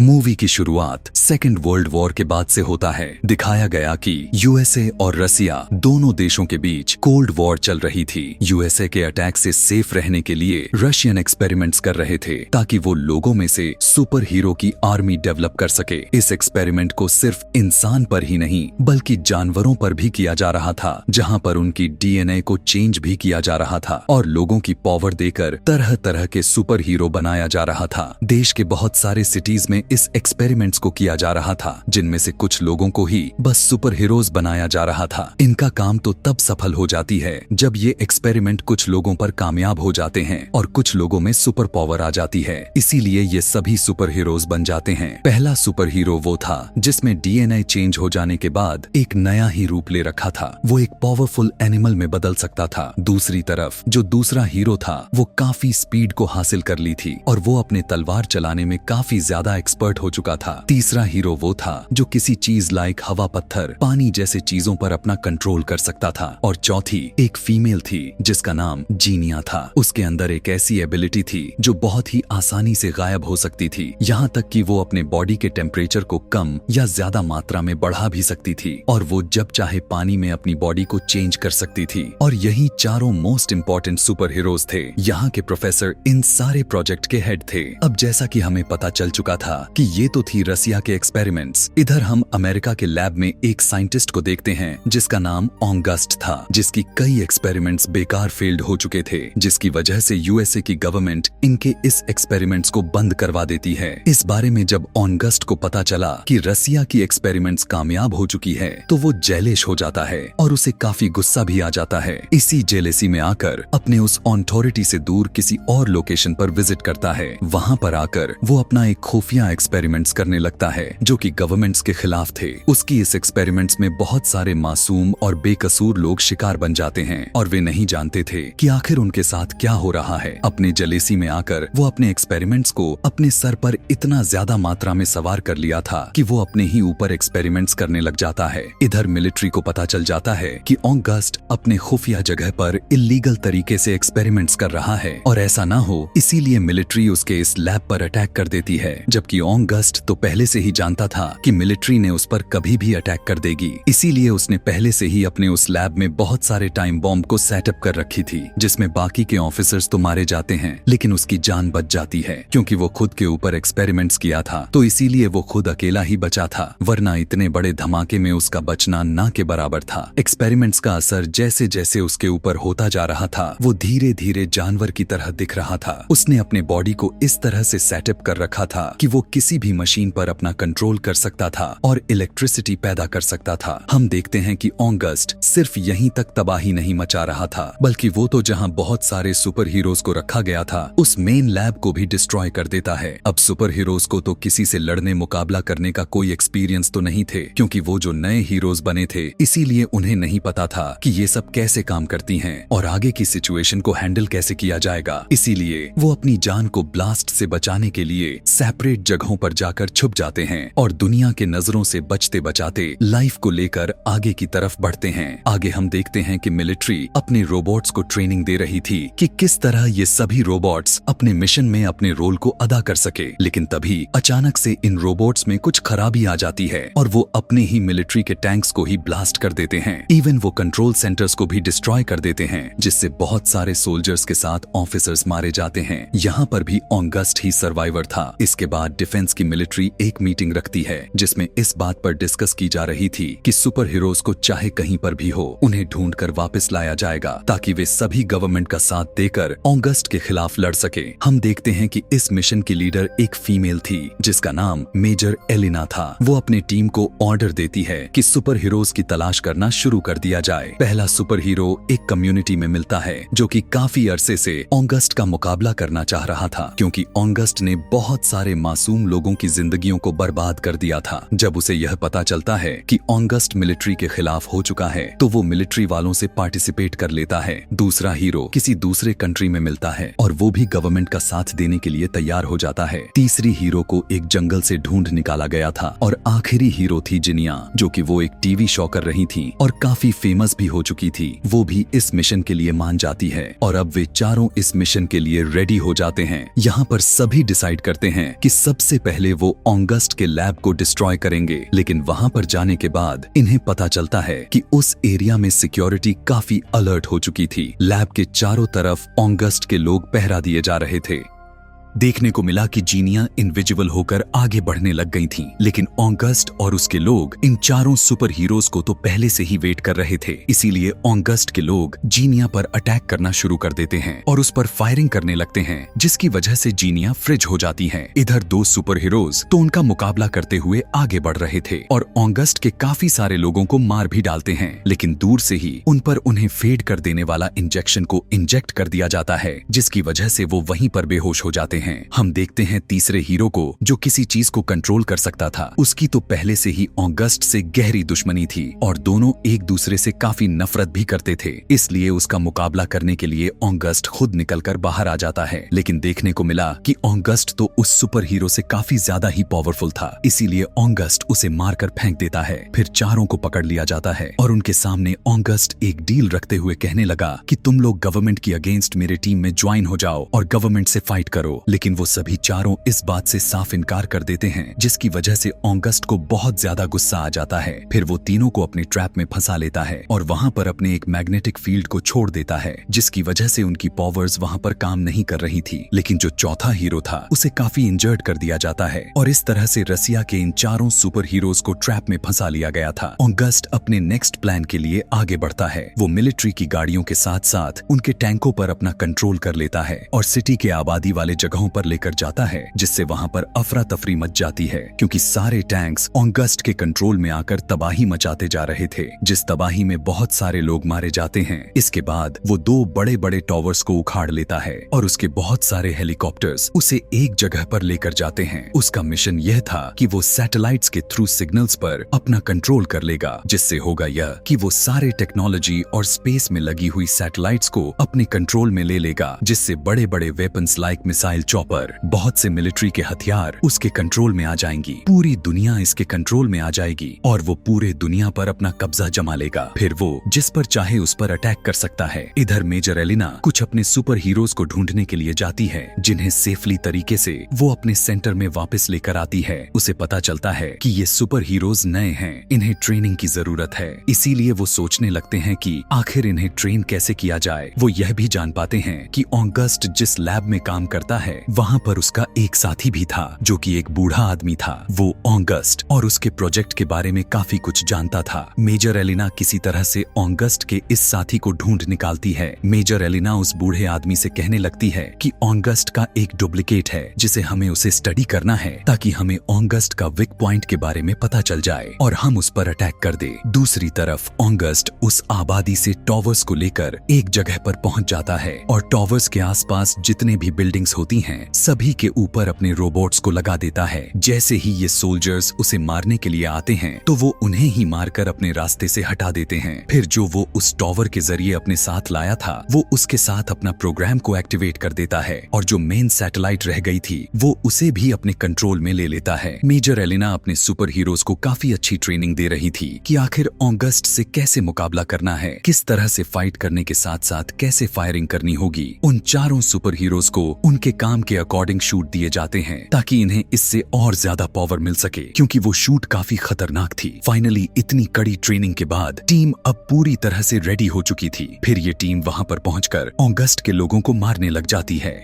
Movie की शुरुआत second world war के बाद से होता है। दिखाया गया कि यूएसए और रसिया दोनों देशों के बीच कोल्ड वॉर चल रही थी। यूएसए के अटैक से सेफ रहने के लिए रशियन एक्सपेरिमेंट्स कर रहे थे ताकि वो लोगों में से सुपर हीरो की आर्मी डेवलप कर सके। इस एक्सपेरिमेंट को सिर्फ इंसान पर ही नहीं बल्कि जानवरों पर भी किया जा रहा था, जहां पर उनकी डीएनए को चेंज भी किया जा रहा था और लोगों की पावर देकर तरह तरह के सुपर हीरो बनाया जा रहा था। देश के बहुत सारे सिटीज में इस एक्सपेरिमेंट्स को किया जा रहा था, जिनमें से कुछ लोगों को ही बस सुपर हीरोज बनाया जा रहा था। इनका काम तो तब सफल हो जाती है जब ये एक्सपेरिमेंट कुछ लोगों पर कामयाब हो जाते हैं और कुछ लोगों में सुपर पावर आ जाती है, इसीलिए ये सभी सुपर हीरोज बन जाते हैं। पहला सुपर हीरो वो था जिसमें डीएनए चेंज हो जाने के बाद एक नया ही रूप ले रखा था। वो एक पावरफुल एनिमल में बदल सकता था। दूसरी तरफ जो दूसरा हीरो था वो काफी स्पीड को हासिल कर ली थी और वो अपने तलवार चलाने में काफी ज्यादा एक्सपर्ट हो चुका था। तीसरा हीरो वो था जो किसी चीज लाइक हवा, पत्थर, पानी जैसे चीजों पर अपना कंट्रोल कर सकता था। और चौथी एक फीमेल थी जिसका नाम जीनिया था। उसके अंदर एक ऐसी एबिलिटी थी जो बहुत ही आसानी से गायब हो सकती थी, यहाँ तक कि वो अपने बॉडी के टेम्परेचर को कम या ज्यादा मात्रा में बढ़ा भी सकती थी और वो जब चाहे पानी में अपनी बॉडी को चेंज कर सकती थी। और यही चारों मोस्ट इंपॉर्टेंट सुपर हीरोज थे। यहाँ के प्रोफेसर इन सारे प्रोजेक्ट के हेड थे। अब जैसा कि हमें पता चल चुका था कि ये तो थी रसिया के एक्सपेरिमेंट्स, इधर हम अमेरिका के लैब में एक साइंटिस्ट को देखते हैं जिसका नाम ऑगस्ट था, जिसकी कई एक्सपेरिमेंट्स बेकार फेल्ड हो चुके थे, जिसकी वजह से यूएसए की गवर्नमेंट इनके इस एक्सपेरिमेंट्स को बंद करवा देती है। इस बारे में जब ऑगस्ट को पता चला कि रसिया की एक्सपेरिमेंट्स कामयाब हो चुकी है तो वो जेलिश हो जाता है और उसे काफी गुस्सा भी आ जाता है। इसी जेलेसी में आकर अपने उस अथॉरिटी से दूर किसी और लोकेशन पर विजिट करता है। वहां पर आकर वो अपना एक खुफिया एक्सपेरिमेंट्स करने लगता है जो कि गवर्नमेंट्स के खिलाफ थे। उसकी इस एक्सपेरिमेंट्स में बहुत सारे मासूम और बेकसूर लोग शिकार बन जाते हैं और वे नहीं जानते थे कि आखिर उनके साथ क्या हो रहा है। अपने जेलेसी में आकर वो अपने एक्सपेरिमेंट्स को अपने सर पर इतना ज्यादा मात्रा में सवार कर लिया था कि वो अपने ही ऊपर एक्सपेरिमेंट्स करने लग जाता है। इधर मिलिट्री को पता चल जाता है कि ऑगस्ट अपने खुफिया जगह पर इलीगल तरीके से एक्सपेरिमेंट्स कर रहा है और ऐसा ना हो इसीलिए मिलिट्री उसके इस लैब पर अटैक कर देती है, जबकि ऑगस्ट तो पहले से ही जानता था कि मिलिट्री ने उस पर कभी भी अटैक कर देगी। इसीलिए उसने पहले से ही अपने उस लैब में बहुत सारे टाइम बॉम्ब को सेटअप कर रखी थी, जिसमें बाकी के ऑफिसर्स तो मारे जाते हैं लेकिन उसकी जान बच जाती है क्योंकि वो खुद के ऊपर एक्सपेरिमेंट्स किया था, तो इसीलिए वो खुद अकेला ही बचा था, वरना इतने बड़े धमाके में उसका बचना ना के बराबर था। एक्सपेरिमेंट्स का असर जैसे जैसे उसके ऊपर होता जा रहा था वो धीरे धीरे जानवर की तरह दिख रहा था। उसने अपने बॉडी को इस तरह से सेटअप कर रखा था कि वो किसी भी मशीन पर अपना कंट्रोल कर सकता था और इलेक्ट्रिसिटी पैदा कर सकता था। हम देखते हैं कि ऑगस्ट सिर्फ यहीं तक तबाही नहीं मचा रहा था बल्कि वो तो जहां बहुत सारे सुपर हीरोज को रखा गया था उस मेन लैब को भी डिस्ट्रॉय कर देता है। अब सुपर हीरोज को तो किसी से लड़ने मुकाबला करने का कोई एक्सपीरियंस तो नहीं थे क्योंकि वो जो नए हीरोज बने थे, इसीलिए उन्हें नहीं पता था कि ये सब कैसे काम करती हैं और आगे की सिचुएशन को हैंडल कैसे किया जाएगा। इसीलिए वो अपनी जान को ब्लास्ट से बचाने के लिए सेपरेट जगहों पर जाकर छुप जाते हैं और दुनिया के नजरों से बचते बचाते लाइफ को लेकर आगे की तरफ बढ़ते हैं। आगे हम देखते हैं कि मिलिट्री अपने रोबोट्स को ट्रेनिंग दे रही थी कि किस तरह ये सभी रोबोट्स अपने मिशन में अपने रोल को अदा कर सके, लेकिन तभी अचानक से इन रोबोट्स में कुछ खराबी आ जाती है और वो अपने ही मिलिट्री के टैंक्स को ही ब्लास्ट कर देते हैं। इवन वो कंट्रोल सेंटर्स को भी डिस्ट्रॉय कर देते हैं, जिससे बहुत सारे सोल्जर्स के साथ ऑफिसर्स मारे जाते हैं। यहाँ पर भी ऑगस्ट ही सर्वाइवर था। इसके बाद डिफेंस की मिलिट्री एक मीटिंग रखती है जिसमें इस बात पर डिस्कस की जा रही थी कि सुपर हीरोज को चाहे कहीं पर भी हो उन्हें ढूंढ कर वापस लाया जाएगा ताकि वे सभी गवर्नमेंट का साथ देकर ऑगस्ट के खिलाफ लड़ सके। हम देखते हैं कि इस मिशन की लीडर एक फीमेल थी जिसका नाम मेजर एलिना था। वो अपने टीम को ऑर्डर देती है कि सुपर हीरोज की तलाश करना शुरू कर दिया जाए। पहला सुपर हीरो एक कम्युनिटी में मिलता है जो कि काफी अरसे से ऑगस्ट का मुकाबला करना चाह रहा था क्योंकि ऑगस्ट ने बहुत सारे मासूम लोगों की जिंदगियों को बर्बाद कर दिया था। जब उसे यह पता चलता है कि ऑगस्ट मिलिट्री के खिलाफ हो चुका है तो वो मिलिट्री वालों से पार्टिसिपेट कर लेता है। दूसरा हीरो किसी दूसरे कंट्री में मिलता है और वो भी गवर्नमेंट का साथ देने के लिए तैयार हो जाता है। तीसरी हीरो को एक जंगल से ढूंढ निकाला गया था और आखिरी हीरो थी जिनिया, जो कि वो एक टीवी शो कर रही थी और काफी फेमस भी हो चुकी थी। वो भी इस मिशन के लिए मान जाती है और अब वे चारों इस मिशन के लिए रेडी हो जाते हैं। यहाँ पर सभी डिसाइड करते हैं कि सबसे सबसे पहले वो ऑगस्ट के लैब को डिस्ट्रॉय करेंगे, लेकिन वहां पर जाने के बाद इन्हें पता चलता है कि उस एरिया में सिक्योरिटी काफी अलर्ट हो चुकी थी। लैब के चारों तरफ ऑगस्ट के लोग पहरा दिए जा रहे थे। देखने को मिला कि जीनिया इनविजिबल होकर आगे बढ़ने लग गई थीं, लेकिन ऑगस्ट और उसके लोग इन चारों सुपर हीरोज को तो पहले से ही वेट कर रहे थे। इसीलिए ऑगस्ट के लोग जीनिया पर अटैक करना शुरू कर देते हैं और उस पर फायरिंग करने लगते हैं, जिसकी वजह से जीनिया फ्रिज हो जाती हैं। इधर दो सुपर हीरोज तो उनका मुकाबला करते हुए आगे बढ़ रहे थे और ऑगस्ट के काफी सारे लोगों को मार भी डालते हैं, लेकिन दूर से ही उन पर उन्हें फेड कर देने वाला इंजेक्शन को इंजेक्ट कर दिया जाता है, जिसकी वजह से वो वहीं पर बेहोश हो जाते हैं। हम देखते हैं तीसरे हीरो को, जो किसी चीज को कंट्रोल कर सकता था। उसकी तो पहले से ही ऑगस्ट से गहरी दुश्मनी थी और दोनों एक दूसरे से काफी नफरत भी करते थे। इसलिए उसका मुकाबला करने के लिए ऑगस्ट खुद निकलकर बाहर आ जाता है, लेकिन देखने को मिला कि ऑगस्ट तो उस सुपर हीरो से काफी ज्यादा ही पावरफुल था। इसीलिए ऑगस्ट उसे मारकर फेंक देता है। फिर चारों को पकड़ लिया जाता है और उनके सामने ऑगस्ट एक डील रखते हुए कहने लगा कि तुम लोग गवर्नमेंट की अगेंस्ट मेरे टीम में ज्वाइन हो जाओ और गवर्नमेंट से फाइट करो। लेकिन वो सभी चारों इस बात से साफ इनकार कर देते हैं, जिसकी वजह से ऑगस्ट को बहुत ज्यादा गुस्सा आ जाता है। फिर वो तीनों को अपने ट्रैप में फंसा लेता है और वहां पर अपने एक मैग्नेटिक फील्ड को छोड़ देता है, जिसकी वजह से उनकी पावर्स वहां पर काम नहीं कर रही थी। लेकिन जो चौथा हीरो था उसे काफी इंजर्ड कर दिया जाता है और इस तरह से रसिया के इन चारों सुपर हीरोज को ट्रैप में फंसा लिया गया था। ऑगस्ट अपने नेक्स्ट प्लान के लिए आगे बढ़ता है। वो मिलिट्री की गाड़ियों के साथ साथ उनके टैंकों पर अपना कंट्रोल कर लेता है और सिटी के आबादी वाले जगहों पर लेकर जाता है, जिससे वहां पर अफरा तफरी मच जाती है, क्योंकि सारे टैंक्स ऑगस्ट के कंट्रोल में आकर तबाही मचाते जा रहे थे, जिस तबाही में बहुत सारे लोग मारे जाते हैं। इसके बाद वो दो बड़े बड़े टॉवर्स को उखाड़ लेता है और उसके बहुत सारे हेलीकॉप्टर्स उसे एक जगह पर लेकर जाते हैं। उसका मिशन यह था कि वो सैटेलाइट्स के थ्रू सिग्नल्स पर अपना कंट्रोल कर लेगा, जिससे होगा यह कि वो सारे टेक्नोलॉजी और स्पेस में लगी हुई सैटेलाइट्स को अपने कंट्रोल में ले लेगा, जिससे बड़े बड़े वेपन्स लाइक मिसाइल चॉपर, बहुत से मिलिट्री के हथियार उसके कंट्रोल में आ जाएंगी। पूरी दुनिया इसके कंट्रोल में आ जाएगी और वो पूरे दुनिया पर अपना कब्जा जमा लेगा। फिर वो जिस पर चाहे उस पर अटैक कर सकता है। इधर मेजर एलिना कुछ अपने सुपर हीरोज को ढूंढने के लिए जाती है, जिन्हें सेफली तरीके से वो अपने सेंटर में वापस लेकर आती है। उसे पता चलता है कि ये सुपर हीरोज नए हैं, इन्हें ट्रेनिंग की जरूरत है। इसीलिए वो सोचने लगते हैं कि आखिर इन्हें ट्रेन कैसे किया जाए। वो यह भी जान पाते हैं कि ऑगस्ट जिस लैब में काम करता है वहां पर उसका एक साथी भी था, जो कि एक बूढ़ा आदमी था। वो ऑगस्ट और उसके प्रोजेक्ट के बारे में काफी कुछ जानता था। मेजर एलिना किसी तरह से ऑगस्ट के इस साथी को ढूंढ निकालती है। मेजर एलिना उस बूढ़े आदमी से कहने लगती है कि ऑगस्ट का एक डुप्लीकेट है, जिसे हमें उसे स्टडी करना है, ताकि हमें ऑगस्ट का वीक पॉइंट के बारे में पता चल जाए और हम उस पर अटैक कर दे। दूसरी तरफ ऑगस्ट उस आबादी से टॉवर्स को लेकर एक जगह पर पहुंच जाता है और टॉवर्स के आसपास जितने भी बिल्डिंग्स होती हैं सभी के ऊपर अपने रोबोट्स को लगा देता है। जैसे ही ये सोल्जर्स उसे मारने के लिए आते हैं तो वो उन्हें ही मारकर अपने रास्ते से हटा देते हैं। फिर जो वो उस टॉवर के जरिए अपने साथ लाया था वो उसके साथ अपना प्रोग्राम को एक्टिवेट कर देता है और जो मेन सैटेलाइट रह गई थी वो उसे भी अपने कंट्रोल में ले लेता है। मेजर एलिना अपने सुपर हीरोज को काफी अच्छी ट्रेनिंग दे रही थी कि आखिर ऑगस्ट से कैसे मुकाबला करना है, किस तरह से फाइट करने के साथ साथ कैसे फायरिंग करनी होगी। उन चारों सुपर हीरोज को उनके काम के अकॉर्डिंग शूट दिए जाते हैं ताकि इन्हें इससे और ज्यादा पावर मिल सके, क्योंकि वो शूट काफी खतरनाक थी। फाइनली इतनी कड़ी ट्रेनिंग के बाद टीम अब पूरी तरह से रेडी हो चुकी थी। फिर ये टीम वहां पर पहुंचकर ऑगस्ट के लोगों को मारने लग जाती है।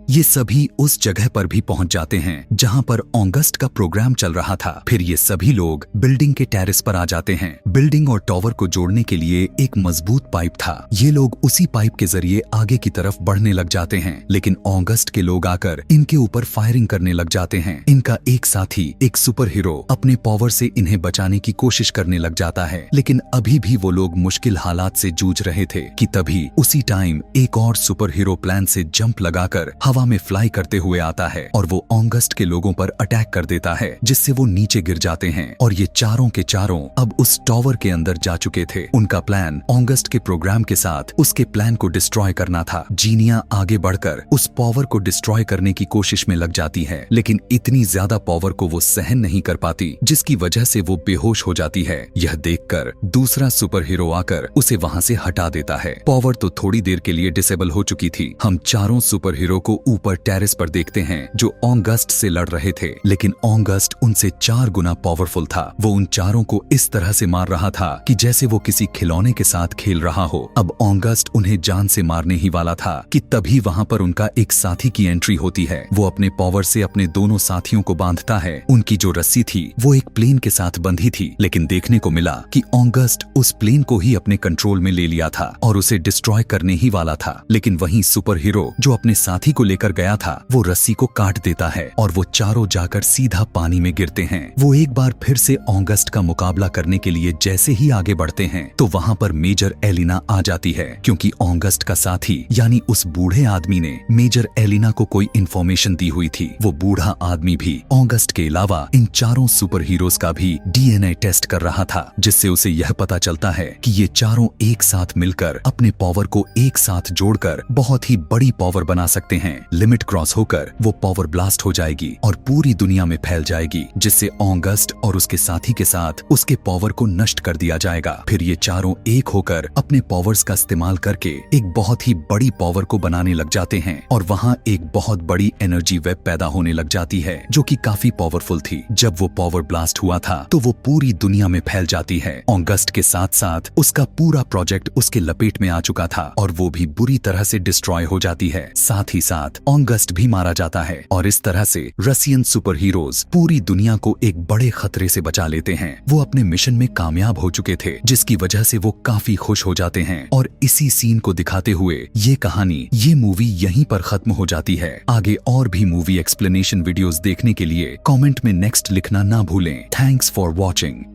ये सभी उस जगह पर भी पहुंच जाते हैं जहां पर ऑगस्ट का प्रोग्राम चल रहा था। फिर ये सभी लोग बिल्डिंग के टेरेस पर आ जाते हैं। बिल्डिंग और टॉवर को जोड़ने के लिए एक मजबूत पाइप था। ये लोग उसी पाइप के जरिए आगे की तरफ बढ़ने लग जाते हैं, लेकिन ऑगस्ट के लोग आकर इनके ऊपर फायरिंग करने लग जाते हैं। इनका एक साथी, एक सुपर हीरो, अपने पावर से इन्हें बचाने की कोशिश करने लग जाता है, लेकिन अभी भी वो लोग मुश्किल हालात से जूझ रहे थे कि तभी उसी टाइम एक और सुपर हीरो प्लान से जंप लगाकर हवा में फ्लाई करते हुए आता है और वो ऑगस्ट के लोगों पर अटैक कर देता है, जिससे वो नीचे गिर जाते हैं। और ये चारों के चारों अब उस टॉवर के अंदर जा चुके थे। उनका प्लान ऑगस्ट के प्रोग्राम के साथ उसके प्लान को डिस्ट्रॉय करना था। जीनिया आगे बढ़कर उस पावर को डिस्ट्रॉय करने की कोशिश में लग जाती है, लेकिन इतनी ज्यादा पावर को वो सहन नहीं कर पाती, जिसकी वजह से वो बेहोश हो जाती है। यह देखकर दूसरा सुपर हीरो आकर उसे वहां से हटा देता है। पावर तो थोड़ी देर के लिए डिसेबल हो चुकी थी। हम चारों सुपर हीरो को ऊपर टेरेस पर देखते हैं जो ऑगस्ट से लड़ रहे थे, लेकिन ऑगस्ट उनसे 4 गुना पावरफुल था। वो उन चारों को इस तरह से मार रहा था कि जैसे वो किसी खिलौने के साथ खेल रहा हो। अब ऑगस्ट उन्हें जान से मारने ही वाला था कि तभी वहां पर उनका एक साथी की एंट्री होती है। वो अपने पावर से अपने दोनों साथियों को बांधता है। उनकी जो रस्सी थी वो एक प्लेन के साथ बंधी थी, लेकिन देखने को मिला कि ऑगस्ट उस प्लेन को ही अपने कंट्रोल में ले लिया था और उसे डिस्ट्रॉय करने ही वाला था। लेकिन वहीं सुपर हीरो जो अपने साथी को लेकर गया था वो रस्सी को काट देता है और वो चारों जाकर सीधा पानी में गिरते हैं। वो एक बार फिर से ऑगस्ट का मुकाबला करने के लिए जैसे ही आगे बढ़ते हैं तो वहां पर मेजर एलिना आ जाती है, क्योंकि ऑगस्ट का साथी यानी उस बूढ़े आदमी ने मेजर एलिना को कोई इन्फॉर्मेशन दी हुई थी। वो बूढ़ा आदमी भी ऑगस्ट के अलावा इन चारों सुपर हीरोज का भी डीएनए टेस्ट कर रहा था, जिससे उसे यह पता चलता है कि ये चारों एक साथ मिलकर अपने पावर को एक साथ जोड़कर बहुत ही बड़ी पावर बना सकते हैं। लिमिट क्रॉस होकर वो पावर ब्लास्ट हो जाएगी और पूरी दुनिया में फैल जाएगी, जिससे ऑगस्ट और उसके साथी के साथ उसके पावर को नष्ट कर दिया जाएगा। फिर ये चारों एक होकर अपने पावर्स का इस्तेमाल करके एक बहुत ही बड़ी पावर को बनाने लग जाते हैं और वहाँ एक बहुत बड़ी एनर्जी वेब पैदा होने लग जाती है जो कि काफी पावरफुल थी। जब वो पावर ब्लास्ट हुआ था तो वो पूरी दुनिया में फैल जाती है। ऑगस्ट के साथ साथ उसका पूरा प्रोजेक्ट उसके लपेट में आ चुका था और वो भी बुरी तरह से डिस्ट्रॉय हो जाती है। साथ ही साथ ऑगस्ट भी मारा जाता है और इस तरह से रसियन सुपर हीरोज पूरी दुनिया को एक बड़े खतरे से बचा लेते हैं। वो अपने मिशन में कामयाब हो चुके थे, जिसकी वजह से वो काफी खुश हो जाते हैं और इसी सीन को दिखाते हुए ये कहानी, ये मूवी यहीं पर खत्म हो जाती है। आगे और भी मूवी एक्सप्लेनेशन वीडियोस देखने के लिए कमेंट में नेक्स्ट लिखना ना भूलें। Thanks for watching.